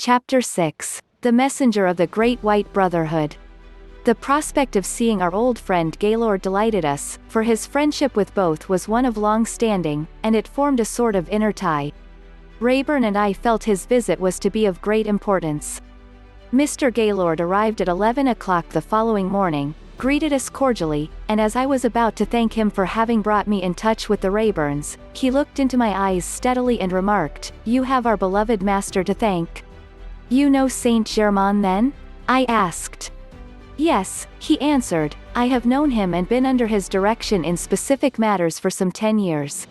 Chapter 6. The Messenger of the Great White Brotherhood. The prospect of seeing our old friend Gaylord delighted us, for his friendship with both was one of long standing, and it formed a sort of inner tie. Rayburn and I felt his visit was to be of great importance. Mr. Gaylord arrived at 11 o'clock the following morning, greeted us cordially, and as I was about to thank him for having brought me in touch with the Rayburns, he looked into my eyes steadily and remarked, "You have our beloved master to thank." "You know Saint Germain then?" I asked. "Yes," he answered, "I have known him and been under his direction in specific matters for some 10 years.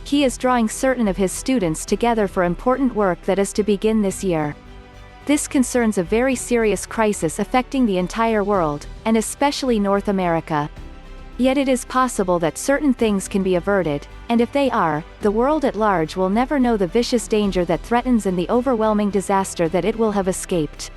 He is drawing certain of his students together for important work that is to begin this year. This concerns a very serious crisis affecting the entire world, and especially North America. Yet it is possible that certain things can be averted, and if they are, the world at large will never know the vicious danger that threatens and the overwhelming disaster that it will have escaped.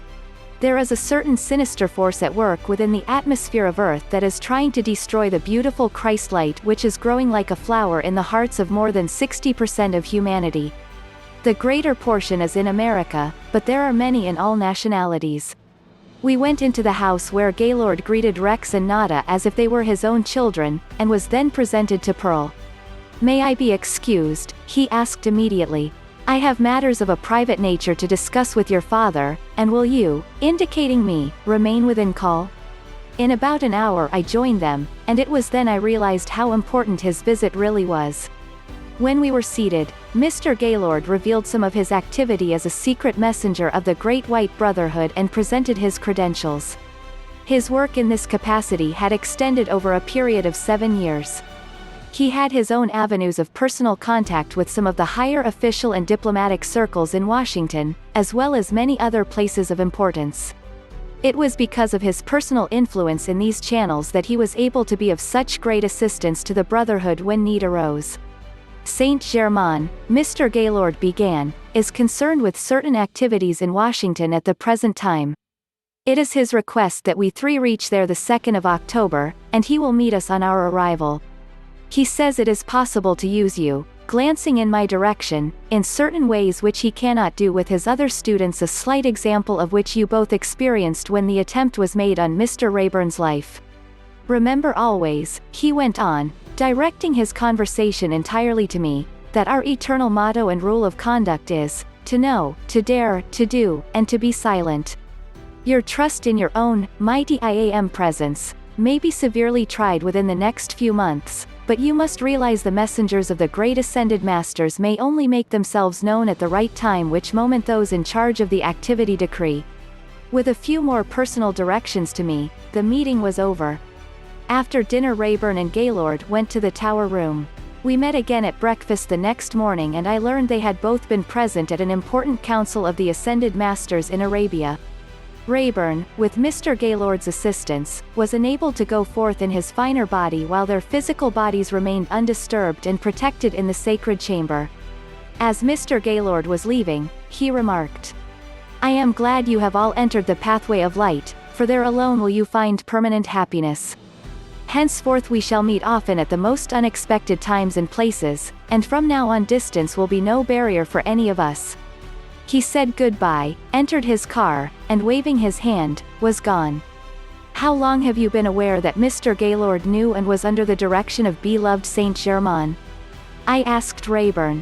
There is a certain sinister force at work within the atmosphere of Earth that is trying to destroy the beautiful Christ light which is growing like a flower in the hearts of more than 60% of humanity. The greater portion is in America, but there are many in all nationalities." We went into the house where Gaylord greeted Rex and Nada as if they were his own children, and was then presented to Pearl. "May I be excused?" he asked immediately. "I have matters of a private nature to discuss with your father, and will you," indicating me, "remain within call?" In about an hour I joined them, and it was then I realized how important his visit really was. When we were seated, Mr. Gaylord revealed some of his activity as a secret messenger of the Great White Brotherhood and presented his credentials. His work in this capacity had extended over a period of 7 years. He had his own avenues of personal contact with some of the higher official and diplomatic circles in Washington, as well as many other places of importance. It was because of his personal influence in these channels that he was able to be of such great assistance to the Brotherhood when need arose. "Saint Germain," Mr. Gaylord began, "is concerned with certain activities in Washington at the present time. It is his request that we three reach there the 2nd of October, and he will meet us on our arrival. He says it is possible to use you," glancing in my direction, "in certain ways which he cannot do with his other students, a slight example of which you both experienced when the attempt was made on Mr. Rayburn's life. Remember always," he went on, directing his conversation entirely to me, "that our eternal motto and rule of conduct is, to know, to dare, to do, and to be silent. Your trust in your own, mighty I am presence, may be severely tried within the next few months, but you must realize the messengers of the great ascended masters may only make themselves known at the right time, which moment those in charge of the activity decree." With a few more personal directions to me, the meeting was over. After dinner Rayburn and Gaylord went to the tower room. We met again at breakfast the next morning and I learned they had both been present at an important council of the Ascended Masters in Arabia. Rayburn, with Mr. Gaylord's assistance, was enabled to go forth in his finer body while their physical bodies remained undisturbed and protected in the sacred chamber. As Mr. Gaylord was leaving, he remarked, "I am glad you have all entered the pathway of light, for there alone will you find permanent happiness. Henceforth we shall meet often at the most unexpected times and places, and from now on distance will be no barrier for any of us." He said goodbye, entered his car, and waving his hand, was gone. "How long have you been aware that Mr. Gaylord knew and was under the direction of beloved Saint Germain?" I asked Rayburn.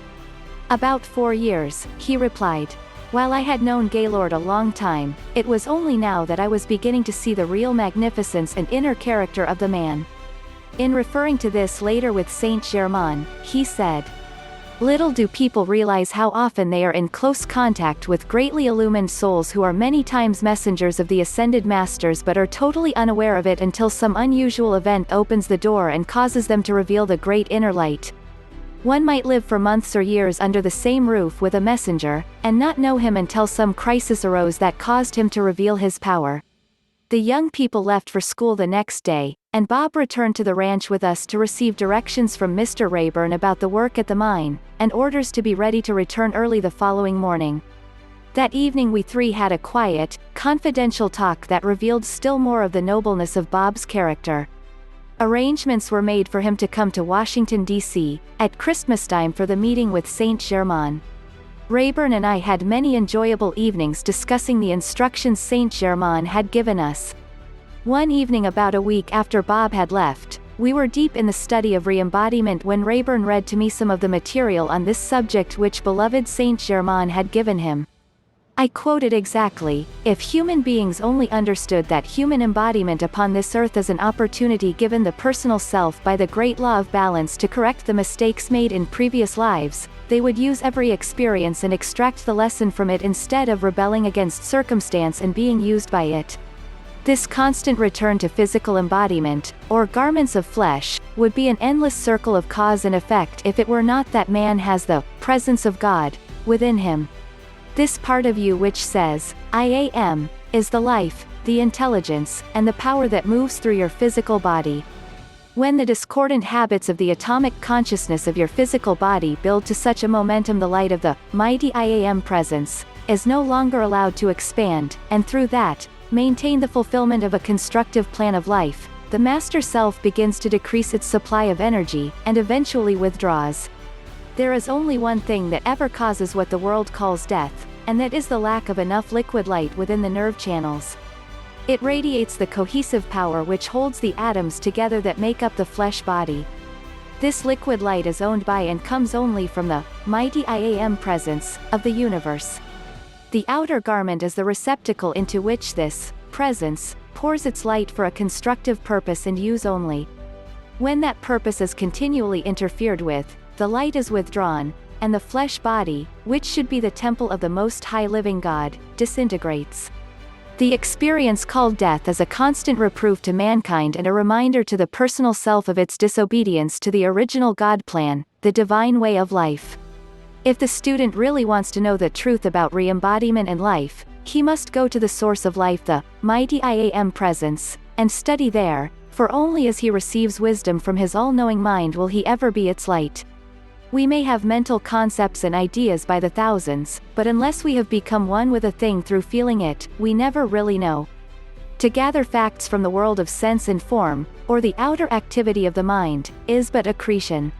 "About 4 years," he replied. "While I had known Gaylord a long time, it was only now that I was beginning to see the real magnificence and inner character of the man." In referring to this later with Saint Germain, he said, "Little do people realize how often they are in close contact with greatly illumined souls who are many times messengers of the Ascended Masters but are totally unaware of it until some unusual event opens the door and causes them to reveal the great inner light. One might live for months or years under the same roof with a messenger, and not know him until some crisis arose that caused him to reveal his power." The young people left for school the next day, and Bob returned to the ranch with us to receive directions from Mr. Rayburn about the work at the mine, and orders to be ready to return early the following morning. That evening we three had a quiet, confidential talk that revealed still more of the nobleness of Bob's character. Arrangements were made for him to come to Washington, D.C., at Christmas time for the meeting with Saint Germain. Rayburn and I had many enjoyable evenings discussing the instructions Saint Germain had given us. One evening about a week after Bob had left, we were deep in the study of re-embodiment when Rayburn read to me some of the material on this subject which beloved Saint Germain had given him. I quoted exactly, "If human beings only understood that human embodiment upon this earth is an opportunity given the personal self by the great law of balance to correct the mistakes made in previous lives, they would use every experience and extract the lesson from it instead of rebelling against circumstance and being used by it." This constant return to physical embodiment, or garments of flesh, would be an endless circle of cause and effect if it were not that man has the presence of God within him. This part of you which says, "I am," is the life, the intelligence, and the power that moves through your physical body. When the discordant habits of the atomic consciousness of your physical body build to such a momentum, the light of the mighty I am presence is no longer allowed to expand, and through that, maintain the fulfillment of a constructive plan of life, the master self begins to decrease its supply of energy, and eventually withdraws. There is only one thing that ever causes what the world calls death, and that is the lack of enough liquid light within the nerve channels. It radiates the cohesive power which holds the atoms together that make up the flesh body. This liquid light is owned by and comes only from the mighty I am presence of the universe. The outer garment is the receptacle into which this presence pours its light for a constructive purpose and use only. When that purpose is continually interfered with, the light is withdrawn, and the flesh body, which should be the temple of the Most High Living God, disintegrates. The experience called death is a constant reproof to mankind and a reminder to the personal self of its disobedience to the original God plan, the divine way of life. If the student really wants to know the truth about re-embodiment and life, he must go to the source of life, the mighty I am presence, and study there, for only as he receives wisdom from his all-knowing mind will he ever be its light. We may have mental concepts and ideas by the thousands, but unless we have become one with a thing through feeling it, we never really know. To gather facts from the world of sense and form, or the outer activity of the mind, is but accretion.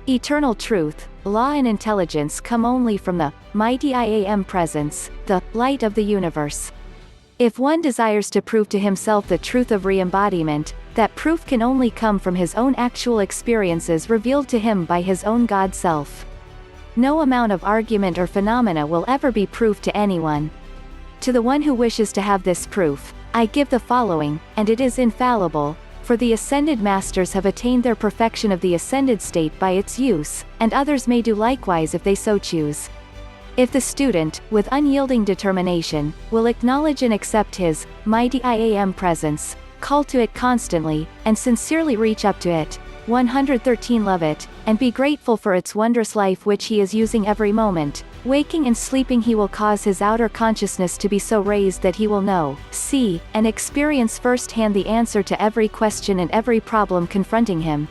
Eternal truth, law and intelligence come only from the mighty I am presence, the light of the universe. If one desires to prove to himself the truth of re-embodiment, that proof can only come from his own actual experiences revealed to him by his own God self. No amount of argument or phenomena will ever be proof to anyone. To the one who wishes to have this proof, I give the following, and it is infallible, for the ascended masters have attained their perfection of the ascended state by its use, and others may do likewise if they so choose. If the student, with unyielding determination, will acknowledge and accept his mighty I am presence, call to it constantly, and sincerely reach up to it, 113 love it, and be grateful for its wondrous life which he is using every moment, waking and sleeping he will cause his outer consciousness to be so raised that he will know, see, and experience firsthand the answer to every question and every problem confronting him.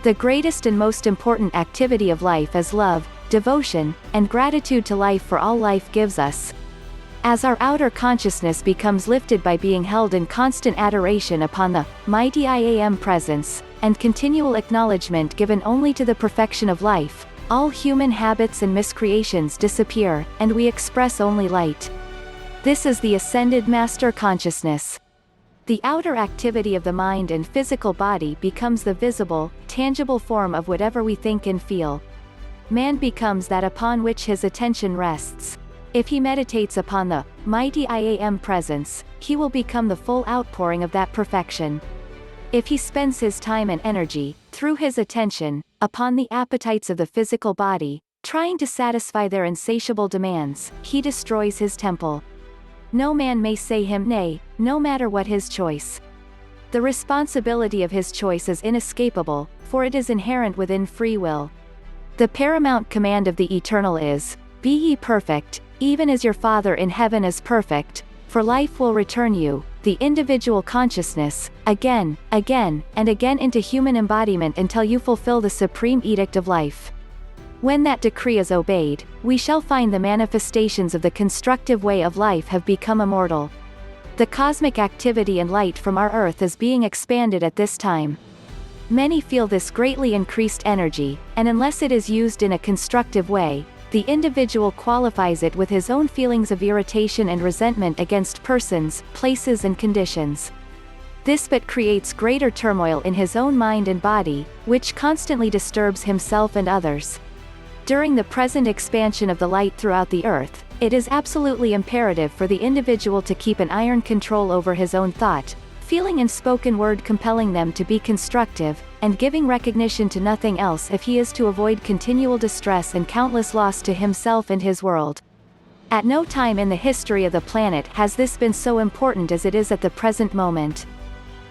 The greatest and most important activity of life is love, devotion, and gratitude to life for all life gives us. As our outer consciousness becomes lifted by being held in constant adoration upon the mighty I am presence, and continual acknowledgement given only to the perfection of life, all human habits and miscreations disappear, and we express only light. This is the ascended master consciousness. The outer activity of the mind and physical body becomes the visible, tangible form of whatever we think and feel. Man becomes that upon which his attention rests. If he meditates upon the mighty I am presence, he will become the full outpouring of that perfection. If he spends his time and energy, through his attention, upon the appetites of the physical body, trying to satisfy their insatiable demands, he destroys his temple. No man may say him nay, no matter what his choice. The responsibility of his choice is inescapable, for it is inherent within free will. The paramount command of the Eternal is, "Be ye perfect, even as your Father in heaven is perfect," for life will return you, the individual consciousness, again, and again into human embodiment until you fulfill the supreme edict of life. When that decree is obeyed, we shall find the manifestations of the constructive way of life have become immortal. The cosmic activity and light from our earth is being expanded at this time. Many feel this greatly increased energy, and unless it is used in a constructive way, the individual qualifies it with his own feelings of irritation and resentment against persons, places and conditions. This but creates greater turmoil in his own mind and body, which constantly disturbs himself and others. During the present expansion of the light throughout the earth, it is absolutely imperative for the individual to keep an iron control over his own thought, feeling and spoken word, compelling them to be constructive, and giving recognition to nothing else if he is to avoid continual distress and countless loss to himself and his world. At no time in the history of the planet has this been so important as it is at the present moment.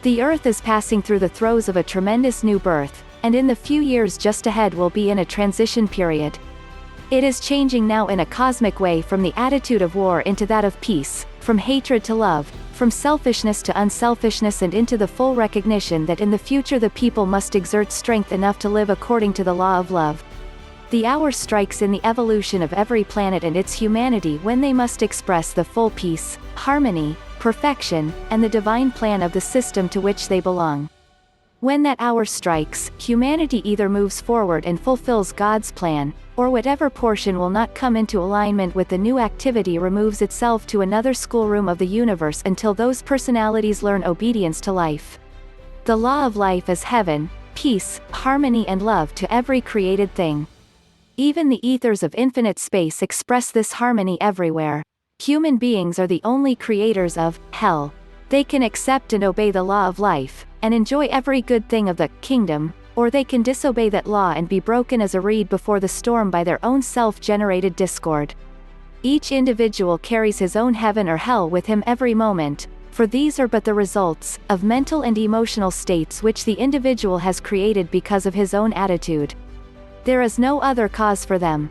The Earth is passing through the throes of a tremendous new birth, and in the few years just ahead will be in a transition period. It is changing now in a cosmic way from the attitude of war into that of peace, from hatred to love, from selfishness to unselfishness, and into the full recognition that in the future the people must exert strength enough to live according to the law of love. The hour strikes in the evolution of every planet and its humanity when they must express the full peace, harmony, perfection, and the divine plan of the system to which they belong. When that hour strikes, humanity either moves forward and fulfills God's plan, or whatever portion will not come into alignment with the new activity removes itself to another schoolroom of the universe until those personalities learn obedience to life. The law of life is heaven, peace, harmony and love to every created thing. Even the ethers of infinite space express this harmony everywhere. Human beings are the only creators of hell. They can accept and obey the law of life, and enjoy every good thing of the kingdom, or they can disobey that law and be broken as a reed before the storm by their own self-generated discord. Each individual carries his own heaven or hell with him every moment, for these are but the results of mental and emotional states which the individual has created because of his own attitude. There is no other cause for them.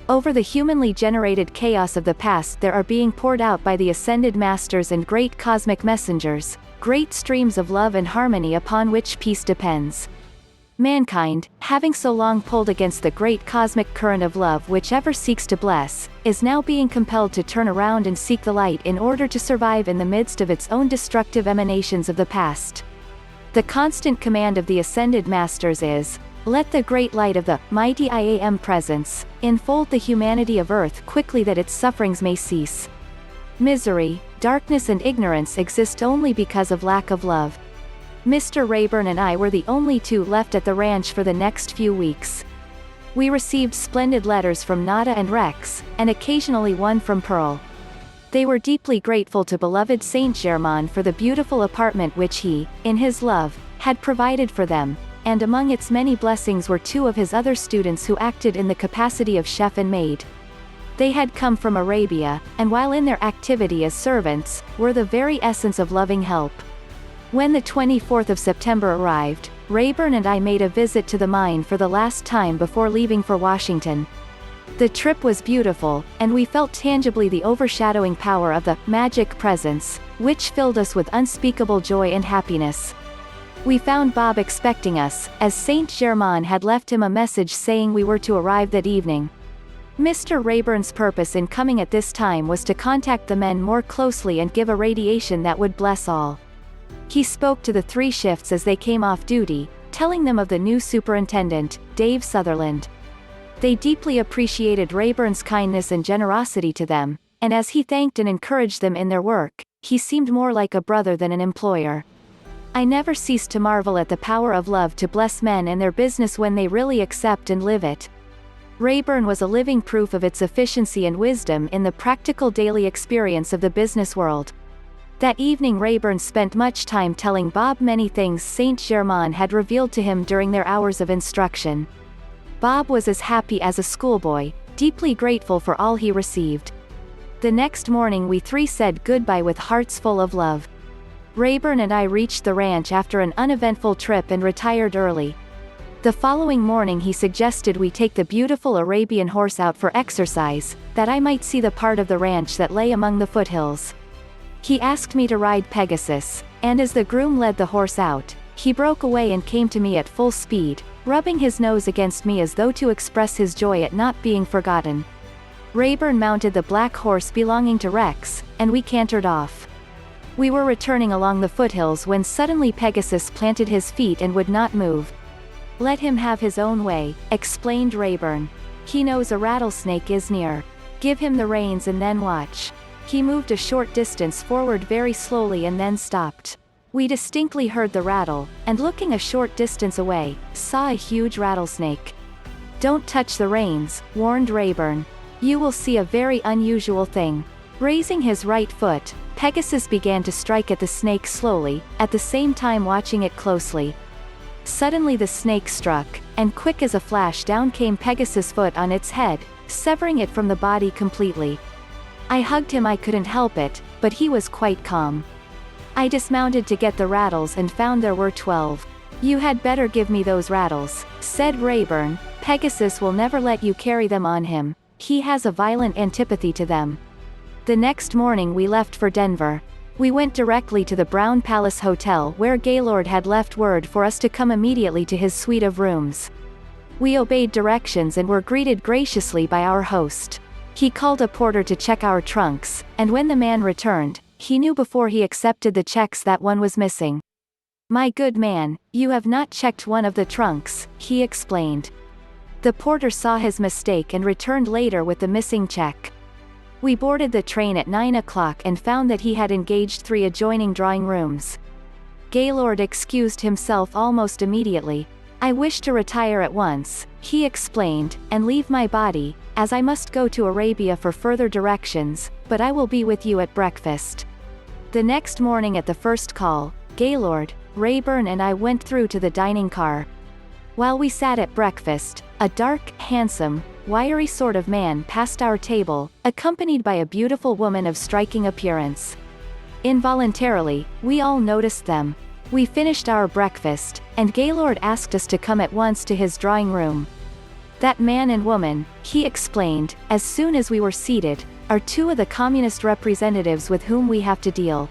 Over the humanly generated chaos of the past there are being poured out by the ascended masters and great cosmic messengers, great streams of love and harmony upon which peace depends. Mankind, having so long pulled against the great cosmic current of love which ever seeks to bless, is now being compelled to turn around and seek the light in order to survive in the midst of its own destructive emanations of the past. The constant command of the ascended masters is, "Let the great light of the mighty I Am presence enfold the humanity of earth quickly that its sufferings may cease." Misery, darkness and ignorance exist only because of lack of love. Mr. Rayburn and I were the only two left at the ranch for the next few weeks. We received splendid letters from Nada and Rex, and occasionally one from Pearl. They were deeply grateful to beloved Saint Germain for the beautiful apartment which he, in his love, had provided for them, and among its many blessings were two of his other students who acted in the capacity of chef and maid. They had come from Arabia, and while in their activity as servants, were the very essence of loving help. When the 24th of September arrived, Rayburn and I made a visit to the mine for the last time before leaving for Washington. The trip was beautiful, and we felt tangibly the overshadowing power of the magic presence, which filled us with unspeakable joy and happiness. We found Bob expecting us, as Saint Germain had left him a message saying we were to arrive that evening. Mr. Rayburn's purpose in coming at this time was to contact the men more closely and give a radiation that would bless all. He spoke to the 3 shifts as they came off duty, telling them of the new superintendent, Dave Sutherland. They deeply appreciated Rayburn's kindness and generosity to them, and as he thanked and encouraged them in their work, he seemed more like a brother than an employer. I never cease to marvel at the power of love to bless men and their business when they really accept and live it. Rayburn was a living proof of its efficiency and wisdom in the practical daily experience of the business world. That evening Rayburn spent much time telling Bob many things Saint Germain had revealed to him during their hours of instruction. Bob was as happy as a schoolboy, deeply grateful for all he received. The next morning we 3 said goodbye with hearts full of love. Rayburn and I reached the ranch after an uneventful trip and retired early. The following morning he suggested we take the beautiful Arabian horse out for exercise, that I might see the part of the ranch that lay among the foothills. He asked me to ride Pegasus, and as the groom led the horse out, he broke away and came to me at full speed, rubbing his nose against me as though to express his joy at not being forgotten. Rayburn mounted the black horse belonging to Rex, and we cantered off. We were returning along the foothills when suddenly Pegasus planted his feet and would not move. "Let him have his own way," explained Rayburn. He knows a rattlesnake is near. Give him the reins and then watch. He moved a short distance forward very slowly and then stopped. We distinctly heard the rattle, and looking a short distance away, saw a huge rattlesnake. Don't touch the reins, warned Rayburn. You will see a very unusual thing. Raising his right foot, Pegasus began to strike at the snake slowly, at the same time watching it closely. Suddenly the snake struck, and quick as a flash down came Pegasus' foot on its head, severing it from the body completely. I hugged him. I couldn't help it, but he was quite calm. I dismounted to get the rattles and found there were 12. You had better give me those rattles, said Rayburn. Pegasus will never let you carry them on him. He has a violent antipathy to them. The next morning we left for Denver. We went directly to the Brown Palace Hotel where Gaylord had left word for us to come immediately to his suite of rooms. We obeyed directions and were greeted graciously by our host. He called a porter to check our trunks, and when the man returned, he knew before he accepted the checks that one was missing. My good man, you have not checked one of the trunks, he explained. The porter saw his mistake and returned later with the missing check. We boarded the train at 9 o'clock and found that he had engaged 3 adjoining drawing rooms. Gaylord excused himself almost immediately. I wish to retire at once, he explained, and leave my body, as I must go to Arabia for further directions, but I will be with you at breakfast. The next morning at the first call, Gaylord, Rayburn and I went through to the dining car. While we sat at breakfast, a dark, handsome, wiry sort of man passed our table, accompanied by a beautiful woman of striking appearance. Involuntarily, we all noticed them. We finished our breakfast, and Gaylord asked us to come at once to his drawing room. That man and woman, he explained, as soon as we were seated, are 2 of the communist representatives with whom we have to deal.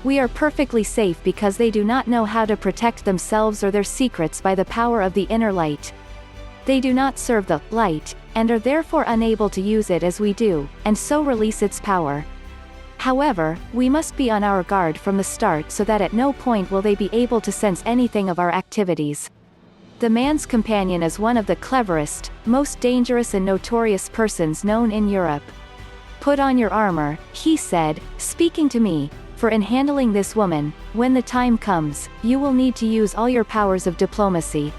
We are perfectly safe because they do not know how to protect themselves or their secrets by the power of the inner light. They do not serve the light, and are therefore unable to use it as we do, and so release its power. However, we must be on our guard from the start so that at no point will they be able to sense anything of our activities. The man's companion is one of the cleverest, most dangerous and notorious persons known in Europe. Put on your armor, he said, speaking to me, for in handling this woman, when the time comes, you will need to use all your powers of diplomacy.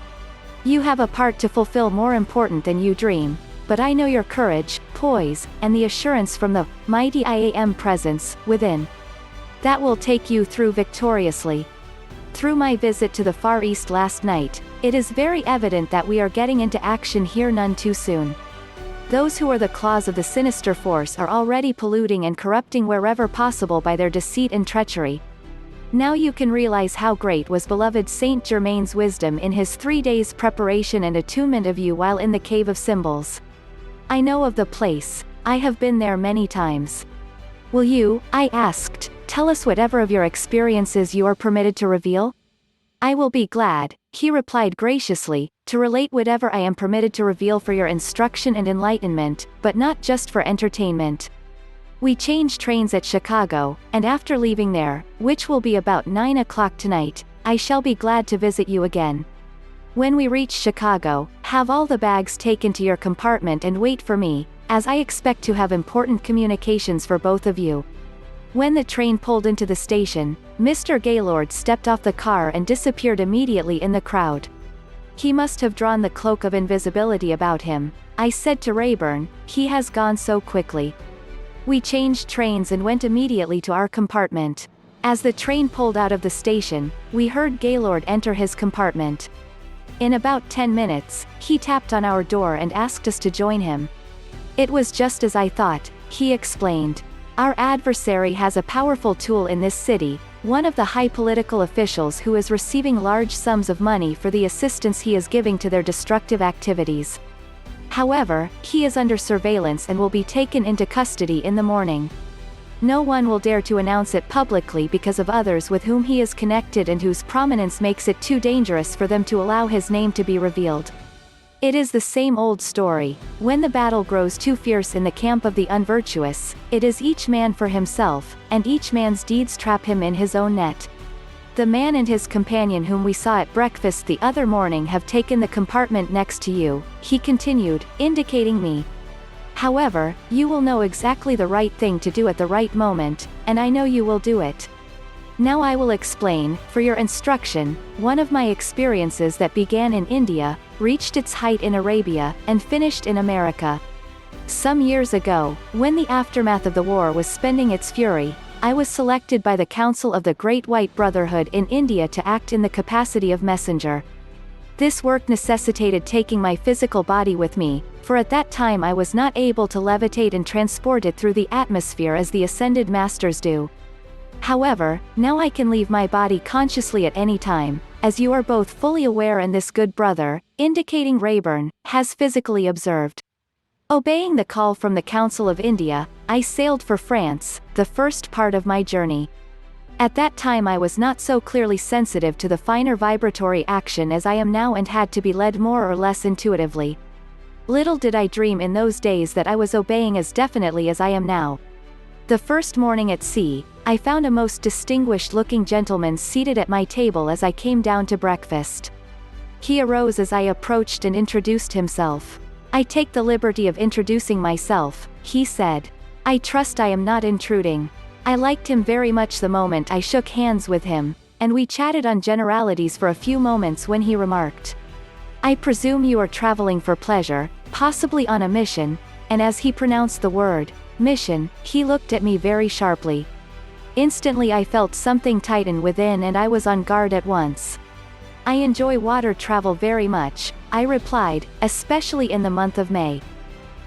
You have a part to fulfill more important than you dream, but I know your courage, poise, and the assurance from the mighty IAM presence within. That will take you through victoriously. Through my visit to the Far East last night, it is very evident that we are getting into action here none too soon. Those who are the claws of the sinister force are already polluting and corrupting wherever possible by their deceit and treachery. Now you can realize how great was beloved Saint Germain's wisdom in his 3 days' preparation and attunement of you while in the Cave of Symbols. I know of the place, I have been there many times. Will you, I asked, tell us whatever of your experiences you are permitted to reveal? I will be glad, he replied graciously, to relate whatever I am permitted to reveal for your instruction and enlightenment, but not just for entertainment. We change trains at Chicago, and after leaving there, which will be about 9 o'clock tonight, I shall be glad to visit you again. When we reach Chicago, have all the bags taken to your compartment and wait for me, as I expect to have important communications for both of you. When the train pulled into the station, Mr. Gaylord stepped off the car and disappeared immediately in the crowd. He must have drawn the cloak of invisibility about him, I said to Rayburn, he has gone so quickly. We changed trains and went immediately to our compartment. As the train pulled out of the station, we heard Gaylord enter his compartment. In about 10 minutes, he tapped on our door and asked us to join him. It was just as I thought, he explained. Our adversary has a powerful tool in this city, one of the high political officials who is receiving large sums of money for the assistance he is giving to their destructive activities. However, he is under surveillance and will be taken into custody in the morning. No one will dare to announce it publicly because of others with whom he is connected and whose prominence makes it too dangerous for them to allow his name to be revealed. It is the same old story. When the battle grows too fierce in the camp of the unvirtuous, it is each man for himself, and each man's deeds trap him in his own net. The man and his companion whom we saw at breakfast the other morning have taken the compartment next to you," he continued, indicating me. "However, you will know exactly the right thing to do at the right moment, and I know you will do it. Now I will explain, for your instruction, one of my experiences that began in India, reached its height in Arabia, and finished in America. Some years ago, when the aftermath of the war was spending its fury, I was selected by the Council of the Great White Brotherhood in India to act in the capacity of messenger. This work necessitated taking my physical body with me, for at that time I was not able to levitate and transport it through the atmosphere as the ascended masters do. However, now I can leave my body consciously at any time, as you are both fully aware and this good brother, indicating Rayburn, has physically observed. Obeying the call from the Council of India, I sailed for France, the first part of my journey. At that time I was not so clearly sensitive to the finer vibratory action as I am now and had to be led more or less intuitively. Little did I dream in those days that I was obeying as definitely as I am now. The first morning at sea, I found a most distinguished-looking gentleman seated at my table as I came down to breakfast. He arose as I approached and introduced himself. "I take the liberty of introducing myself," he said. "I trust I am not intruding." I liked him very much the moment I shook hands with him, and we chatted on generalities for a few moments when he remarked, "I presume you are traveling for pleasure, possibly on a mission," and as he pronounced the word, mission, he looked at me very sharply. Instantly I felt something tighten within and I was on guard at once. "I enjoy water travel very much," I replied, "especially in the month of May."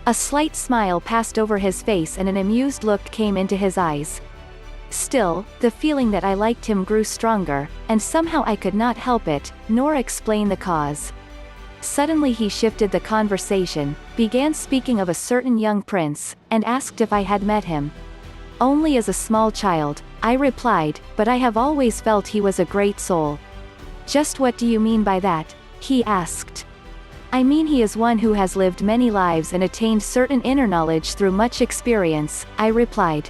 A slight smile passed over his face and an amused look came into his eyes. Still, the feeling that I liked him grew stronger, and somehow I could not help it, nor explain the cause. Suddenly he shifted the conversation, began speaking of a certain young prince, and asked if I had met him. "Only as a small child," I replied, "but I have always felt he was a great soul." "Just what do you mean by that?" he asked. "I mean he is one who has lived many lives and attained certain inner knowledge through much experience," I replied.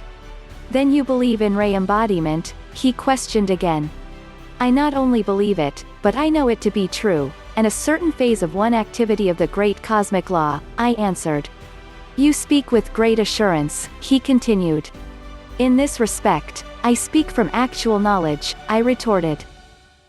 "Then you believe in Ray embodiment?" he questioned again. "I not only believe it, but I know it to be true, and a certain phase of one activity of the great cosmic law," I answered. "You speak with great assurance," he continued. "In this respect, I speak from actual knowledge," I retorted.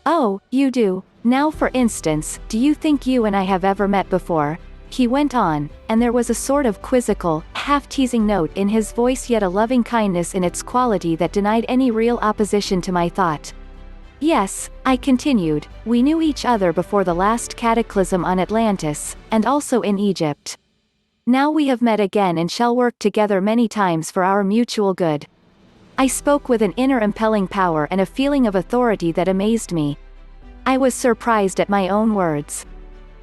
"Oh, you do? Now for instance, do you think you and I have ever met before?" he went on, and there was a sort of quizzical, half-teasing note in his voice yet a loving kindness in its quality that denied any real opposition to my thought. "Yes," I continued, "we knew each other before the last cataclysm on Atlantis, and also in Egypt. Now we have met again and shall work together many times for our mutual good." I spoke with an inner impelling power and a feeling of authority that amazed me. I was surprised at my own words.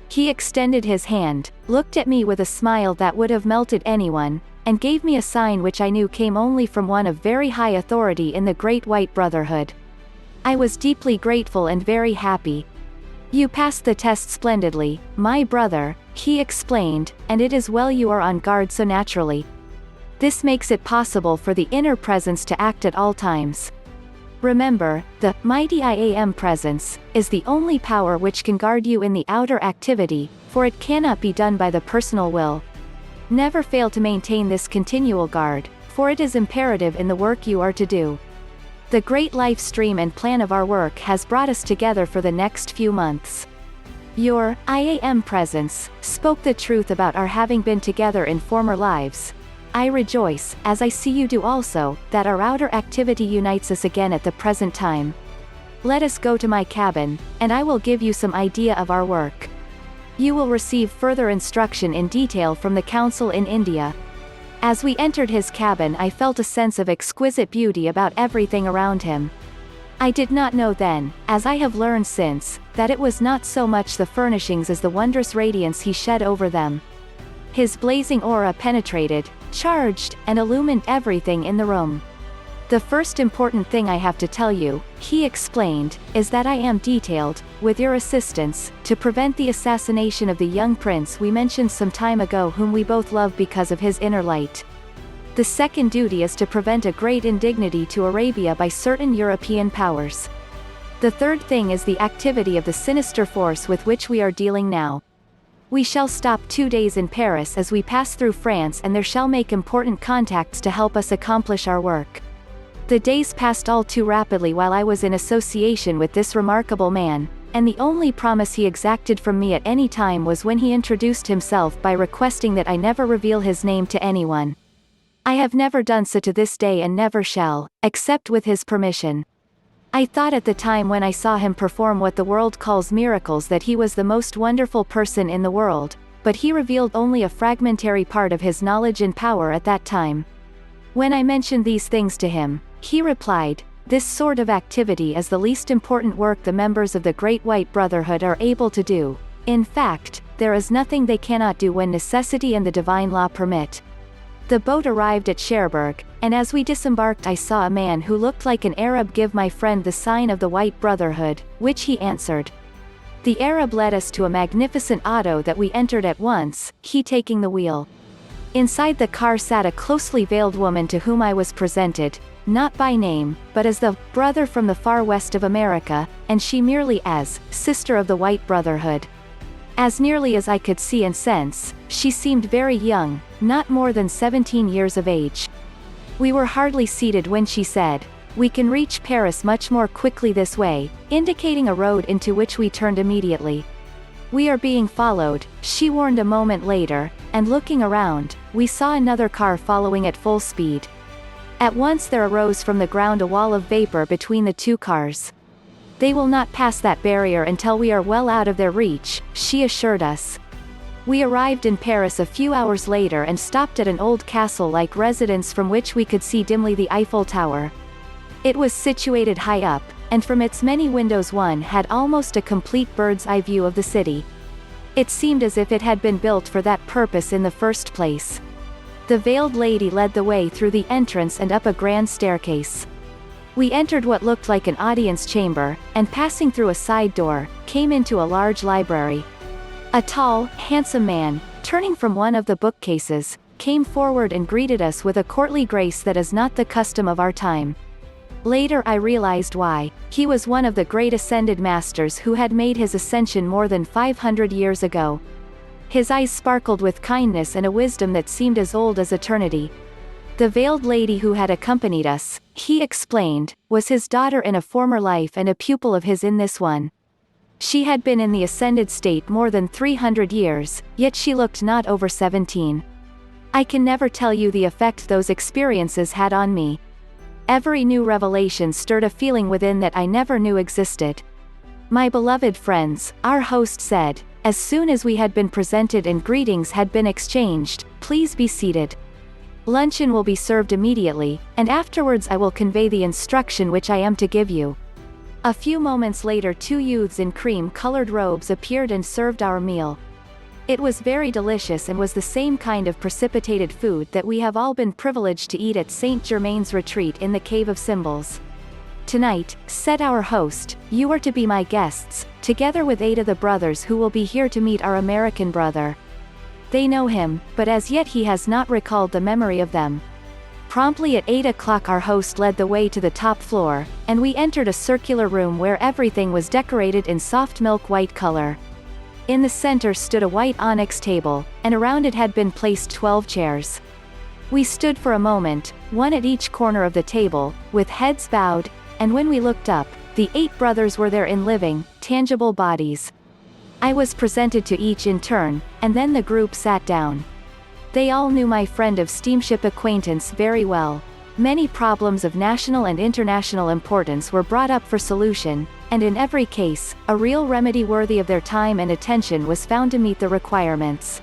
He extended his hand, looked at me with a smile that would have melted anyone, and gave me a sign which I knew came only from one of very high authority in the Great White Brotherhood. I was deeply grateful and very happy. "You passed the test splendidly, my brother," he explained, "and it is well you are on guard so naturally. This makes it possible for the inner presence to act at all times. Remember, the mighty I Am presence is the only power which can guard you in the outer activity, for it cannot be done by the personal will. Never fail to maintain this continual guard, for it is imperative in the work you are to do. The great life stream and plan of our work has brought us together for the next few months. Your I Am presence spoke the truth about our having been together in former lives. I rejoice, as I see you do also, that our outer activity unites us again at the present time. Let us go to my cabin, and I will give you some idea of our work. You will receive further instruction in detail from the Council in India." As we entered his cabin I felt a sense of exquisite beauty about everything around him. I did not know then, as I have learned since, that it was not so much the furnishings as the wondrous radiance he shed over them. His blazing aura penetrated, charged, and illumined everything in the room. "The first important thing I have to tell you," he explained, "is that I am detailed, with your assistance, to prevent the assassination of the young prince we mentioned some time ago whom we both love because of his inner light. The second duty is to prevent a great indignity to Arabia by certain European powers. The third thing is the activity of the sinister force with which we are dealing now. We shall stop 2 days in Paris as we pass through France, and there shall make important contacts to help us accomplish our work. The days passed all too rapidly while I was in association with this remarkable man, and the only promise he exacted from me at any time was when he introduced himself by requesting that I never reveal his name to anyone. I have never done so to this day and never shall, except with his permission. I thought at the time when I saw him perform what the world calls miracles that he was the most wonderful person in the world, but he revealed only a fragmentary part of his knowledge and power at that time. When I mentioned these things to him, he replied, "This sort of activity is the least important work the members of the Great White Brotherhood are able to do. In fact, there is nothing they cannot do when necessity and the divine law permit." The boat arrived at Cherbourg, and as we disembarked I saw a man who looked like an Arab give my friend the sign of the White Brotherhood, which he answered. The Arab led us to a magnificent auto that we entered at once, he taking the wheel. Inside the car sat a closely veiled woman to whom I was presented, not by name, but as the brother from the far west of America, and she merely as sister of the White Brotherhood. As nearly as I could see and sense, she seemed very young, not more than 17 years of age. We were hardly seated when she said, "We can reach Paris much more quickly this way," indicating a road into which we turned immediately. "We are being followed," she warned a moment later, and looking around, we saw another car following at full speed. At once there arose from the ground a wall of vapor between the two cars. "They will not pass that barrier until we are well out of their reach," she assured us. We arrived in Paris a few hours later and stopped at an old castle-like residence from which we could see dimly the Eiffel Tower. It was situated high up, and from its many windows one had almost a complete bird's-eye view of the city. It seemed as if it had been built for that purpose in the first place. The veiled lady led the way through the entrance and up a grand staircase. We entered what looked like an audience chamber, and passing through a side door, came into a large library. A tall, handsome man, turning from one of the bookcases, came forward and greeted us with a courtly grace that is not the custom of our time. Later I realized why. He was one of the great ascended masters who had made his ascension more than 500 years ago. His eyes sparkled with kindness and a wisdom that seemed as old as eternity. The veiled lady who had accompanied us, he explained, was his daughter in a former life and a pupil of his in this one. She had been in the ascended state more than 300 years, yet she looked not over 17. I can never tell you the effect those experiences had on me. Every new revelation stirred a feeling within that I never knew existed. "My beloved friends," our host said, as soon as we had been presented and greetings had been exchanged, "please be seated. Luncheon will be served immediately, and afterwards I will convey the instruction which I am to give you." A few moments later 2 youths in cream-colored robes appeared and served our meal. It was very delicious and was the same kind of precipitated food that we have all been privileged to eat at Saint Germain's retreat in the Cave of Symbols. "Tonight," said our host, "you are to be my guests, together with 8 of the brothers who will be here to meet our American brother. They know him, but as yet he has not recalled the memory of them." Promptly at 8 o'clock our host led the way to the top floor, and we entered a circular room where everything was decorated in soft milk white color. In the center stood a white onyx table, and around it had been placed 12 chairs. We stood for a moment, one at each corner of the table, with heads bowed, and when we looked up, the 8 brothers were there in living, tangible bodies. I was presented to each in turn, and then the group sat down. They all knew my friend of steamship acquaintance very well. Many problems of national and international importance were brought up for solution, and in every case, a real remedy worthy of their time and attention was found to meet the requirements.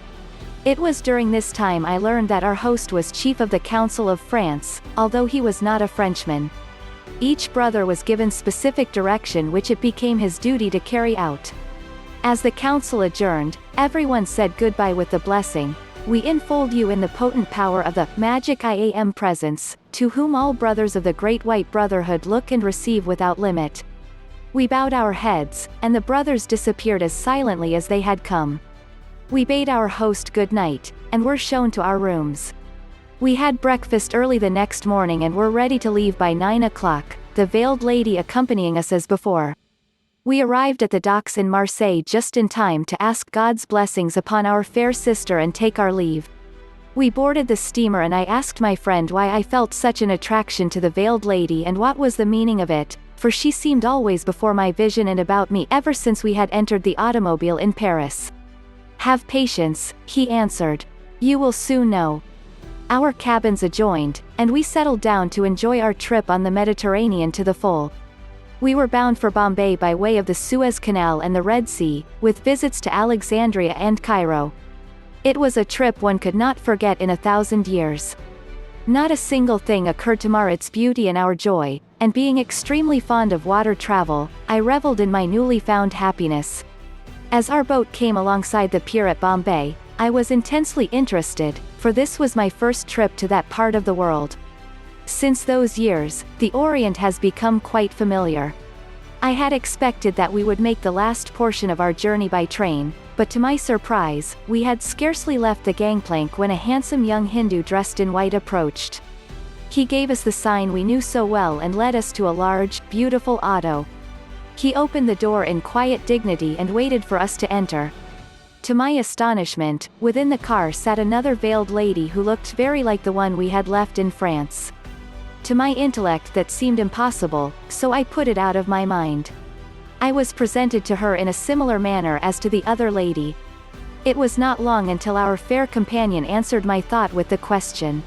It was during this time I learned that our host was chief of the Council of France, although he was not a Frenchman. Each brother was given specific direction which it became his duty to carry out. As the council adjourned, everyone said goodbye with the blessing, "We enfold you in the potent power of the magic I Am presence, to whom all brothers of the Great White Brotherhood look and receive without limit." We bowed our heads, and the brothers disappeared as silently as they had come. We bade our host good night, and were shown to our rooms. We had breakfast early the next morning and were ready to leave by 9 o'clock, the veiled lady accompanying us as before. We arrived at the docks in Marseille just in time to ask God's blessings upon our fair sister and take our leave. We boarded the steamer and I asked my friend why I felt such an attraction to the veiled lady and what was the meaning of it, for she seemed always before my vision and about me ever since we had entered the automobile in Paris. "Have patience," he answered. "You will soon know." Our cabins adjoined, and we settled down to enjoy our trip on the Mediterranean to the full. We were bound for Bombay by way of the Suez Canal and the Red Sea, with visits to Alexandria and Cairo. It was a trip one could not forget in 1,000 years. Not a single thing occurred to mar its beauty and our joy, and being extremely fond of water travel, I reveled in my newly found happiness. As our boat came alongside the pier at Bombay, I was intensely interested, for this was my first trip to that part of the world. Since those years, the Orient has become quite familiar. I had expected that we would make the last portion of our journey by train, but to my surprise, we had scarcely left the gangplank when a handsome young Hindu dressed in white approached. He gave us the sign we knew so well and led us to a large, beautiful auto. He opened the door in quiet dignity and waited for us to enter. To my astonishment, within the car sat another veiled lady who looked very like the one we had left in France. To my intellect that seemed impossible, so I put it out of my mind. I was presented to her in a similar manner as to the other lady. It was not long until our fair companion answered my thought with the question,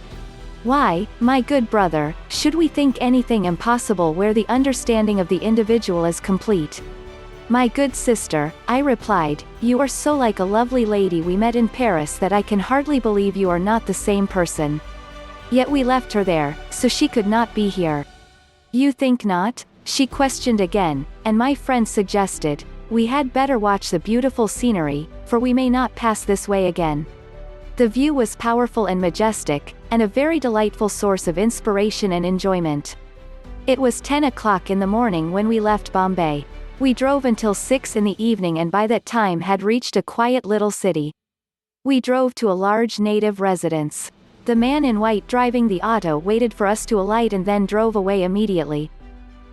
"Why, my good brother, should we think anything impossible where the understanding of the individual is complete?" "My good sister," I replied, "you are so like a lovely lady we met in Paris that I can hardly believe you are not the same person. Yet we left her there, so she could not be here." "You think not?" she questioned again, and my friend suggested, "We had better watch the beautiful scenery, for we may not pass this way again." The view was powerful and majestic, and a very delightful source of inspiration and enjoyment. It was 10 o'clock in the morning when we left Bombay. We drove until 6 in the evening and by that time had reached a quiet little city. We drove to a large native residence. The man in white driving the auto waited for us to alight and then drove away immediately.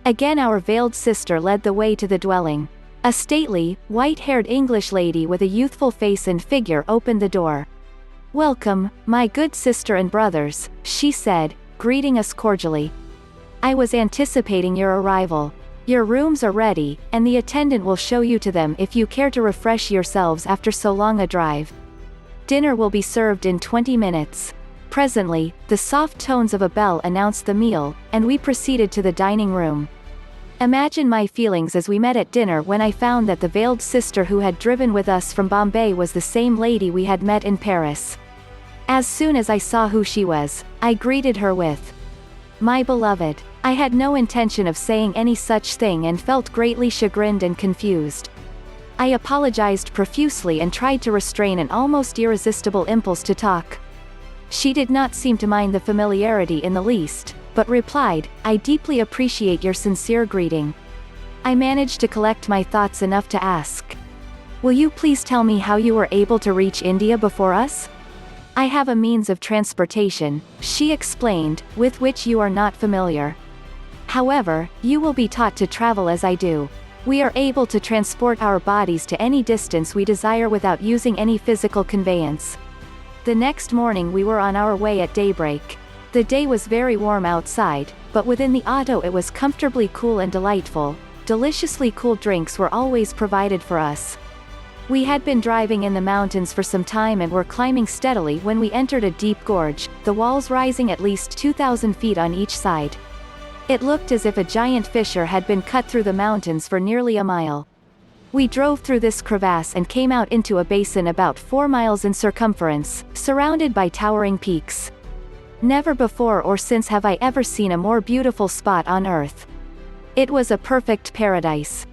Again our veiled sister led the way to the dwelling. A stately, white-haired English lady with a youthful face and figure opened the door. "Welcome, my good sister and brothers," she said, greeting us cordially. "I was anticipating your arrival. Your rooms are ready, and the attendant will show you to them if you care to refresh yourselves after so long a drive. Dinner will be served in 20 minutes. Presently, the soft tones of a bell announced the meal, and we proceeded to the dining room. Imagine my feelings as we met at dinner when I found that the veiled sister who had driven with us from Bombay was the same lady we had met in Paris. As soon as I saw who she was, I greeted her with, "My beloved." I had no intention of saying any such thing and felt greatly chagrined and confused. I apologized profusely and tried to restrain an almost irresistible impulse to talk. She did not seem to mind the familiarity in the least, but replied, "I deeply appreciate your sincere greeting." I managed to collect my thoughts enough to ask, "Will you please tell me how you were able to reach India before us?" "I have a means of transportation," she explained, "with which you are not familiar. However, you will be taught to travel as I do. We are able to transport our bodies to any distance we desire without using any physical conveyance." The next morning we were on our way at daybreak. The day was very warm outside, but within the auto it was comfortably cool and delightful. Deliciously cool drinks were always provided for us. We had been driving in the mountains for some time and were climbing steadily when we entered a deep gorge, the walls rising at least 2,000 feet on each side. It looked as if a giant fissure had been cut through the mountains for nearly a mile. We drove through this crevasse and came out into a basin about 4 miles in circumference, surrounded by towering peaks. Never before or since have I ever seen a more beautiful spot on earth. It was a perfect paradise.